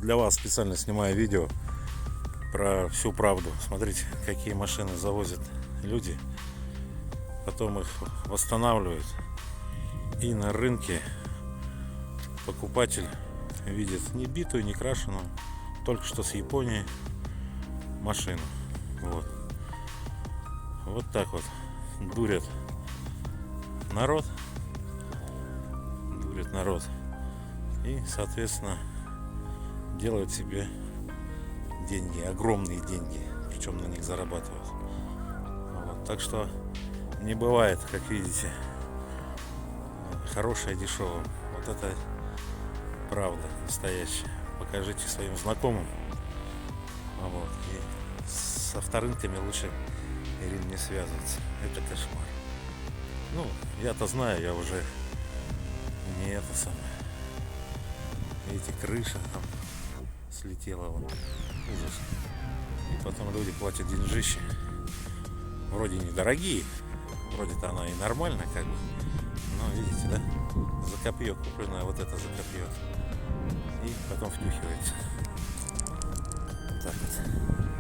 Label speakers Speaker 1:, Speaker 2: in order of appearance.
Speaker 1: для вас специально снимаю видео про всю правду. Смотрите, какие машины завозят люди, потом их восстанавливают, и на рынке покупатель видит не битую, не крашеную, только что с Японии машину. Вот так вот дурят народ, и, соответственно, делают себе деньги, огромные деньги, причем на них зарабатывают. Так что не бывает, как видите, хорошее дешевым. Вот это правда настоящая. Покажите своим знакомым. И с авторынками лучше, Ирин, не связываться. Это кошмар. Я-то знаю, я уже не это самое. Видите, крыша там слетела. Ужас. И потом люди платят деньжищи. Вроде недорогие. Вроде-то она и нормальная, как бы. Но видите, да? За копье купленное, вот это за копье. И потом втюхивается. Вот так вот.